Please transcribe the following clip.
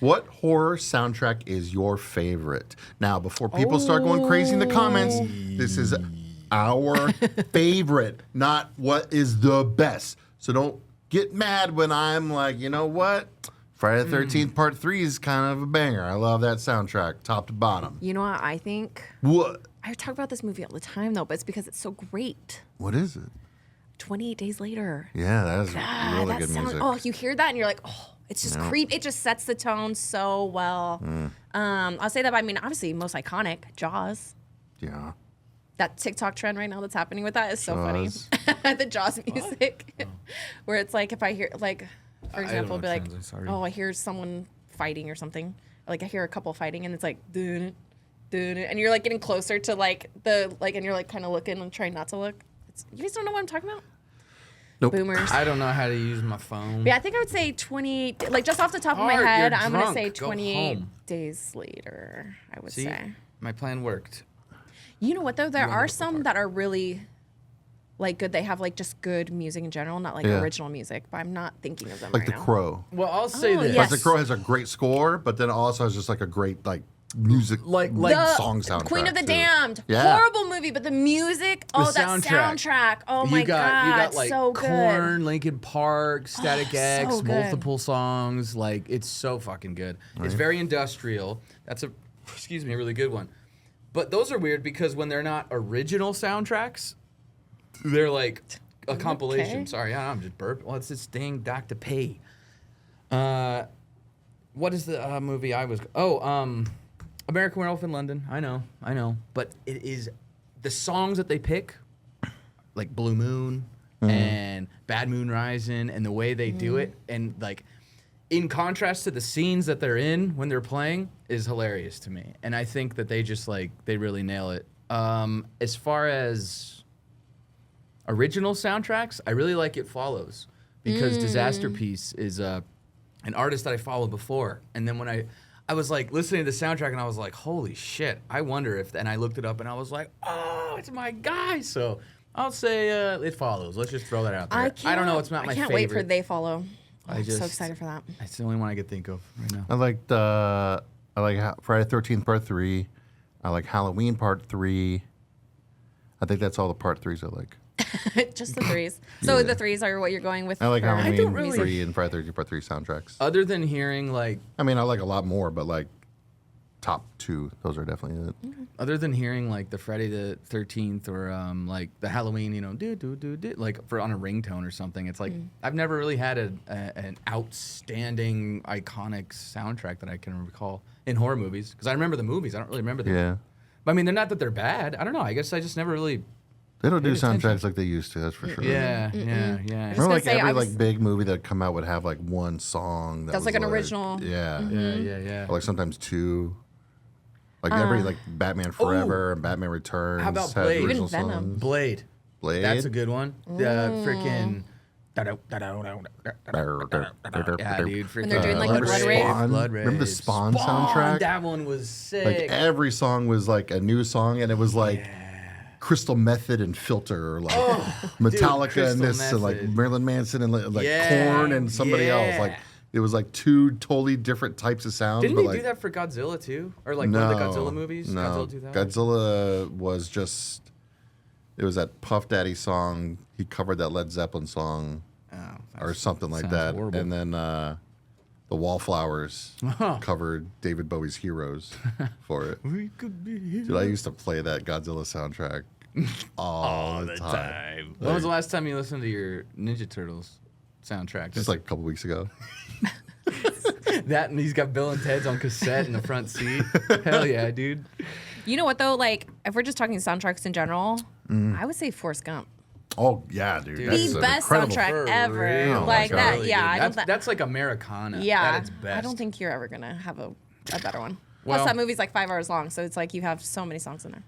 What horror soundtrack is your favorite? Now, before people start going crazy in the comments, this is our favorite, not what is the best. So don't get mad when I'm like, you know what? Friday the 13th Part 3 is kind of a banger. I love that soundtrack, top to bottom. You know what I think? What? I talk about this movie all the time, though, but it's because it's so great. What is it? 28 Days Later. Yeah, that is really good music. Oh, you hear that and you're like, oh, it's just creep. It just sets the tone so well. I'll say that, but I mean, obviously, most iconic, Jaws. Yeah. That TikTok trend right now that's happening with that is so Jaws. funny. The Jaws music. Where it's like, if I hear, like, for example, be like, I hear someone fighting or something. Like, I hear a couple fighting and it's like, dun, dun, and you're like getting closer to like and you're like kind of looking and trying not to look. You guys don't know what I'm talking about? Nope. Boomers. I don't know how to use my phone. But yeah, I think I would say 20, like just off the top of my head, I'm going to say 28 Days Later, I would say. My plan worked. You know what, though? There are some that are really, like, good. They have, like, just good music in general, not, like, original music. But I'm not thinking of them like right The now. Crow. Well, I'll say this. Like The Crow has a great score, but then also has just, like, a great, like, music, like song soundtrack. Queen of the too. Damned. Yeah. Horrible movie, but the music, that soundtrack. Oh, my God. You got, like, so good. Korn, Linkin Park, Static X, so good. multiple songs. Like, it's so fucking good. Right. It's very industrial. That's a really good one. But those are weird because when they're not original soundtracks, they're like a compilation. Okay. Sorry, I'm just burping. Well, it's this dang Dr. Pay. What is the movie I was... American Werewolf in London. I know. But it is... The songs that they pick, like Blue Moon and Bad Moon Rising, and the way they do it, and like... in contrast to the scenes that they're in when they're playing, is hilarious to me. And I think that they just, like, they really nail it. As far as original soundtracks, I really like It Follows. Because Disaster Piece is an artist that I followed before. And then when I was, like, listening to the soundtrack, and I was like, holy shit, I wonder if... And I looked it up, and I was like, oh, it's my guy. So I'll say It Follows. Let's just throw that out there. I don't know. It's not my favorite. I can't wait for They Follow. I'm so excited for that. It's the only one I could think of right now. I like Friday the 13th Part 3. I like Halloween Part 3. I think that's all the Part 3s I like. Just the 3s. So the 3s are what you're going with? I like Halloween really... 3 and Friday the 13th Part 3 soundtracks. Other than hearing, like... I mean, I like a lot more, but, like, top 2, those are definitely it. Okay. Other than hearing, like, the Friday the 13th or, like, the Halloween, you know, like, for on a ringtone or something, it's like, I've never really had an outstanding, iconic soundtrack that I can recall in horror movies. Because I remember the movies. I don't really remember them. Yeah. But, I mean, they're not that they're bad. I don't know. I guess I just never really... They don't do soundtracks like they used to, that's for sure. Yeah. Remember, like, every like big movie that come out would have, like, one song that was like an original. Yeah. Yeah. Or, like, sometimes 2. Like every like Batman Forever and Batman Returns. How about had Blade? original Even Venom. songs. Blade. That's a good one. The freaking... Yeah, dude. When they're doing like the Blood Rage. Remember the Spawn soundtrack? That one was sick. Like every song was like a new song, and it was like Crystal Method and Filter, or like Metallica and this, and like Marilyn Manson and like Korn and somebody else. Like it was like 2 totally different types of sounds. Didn't but they like, do that for Godzilla too, or like one of the Godzilla movies? No, Godzilla 2000? Godzilla was just. It was that Puff Daddy song. He covered that Led Zeppelin song, or something like that. Horrible. And then the Wallflowers covered David Bowie's Heroes for it. We could be heroes. Dude, I used to play that Godzilla soundtrack all the time. When was the last time you listened to your Ninja Turtles soundtrack? Just like a couple weeks ago. That, and he's got Bill and Ted's on cassette in the front seat. Hell yeah, dude. You know what, though? Like, if we're just talking soundtracks in general, I would say Forrest Gump. Oh, yeah, dude. The best soundtrack ever. Oh, like that, really yeah. That's like Americana. Yeah. At its best. I don't think you're ever going to have a better one. Well, plus, that movie's like 5 hours long, so it's like you have so many songs in there.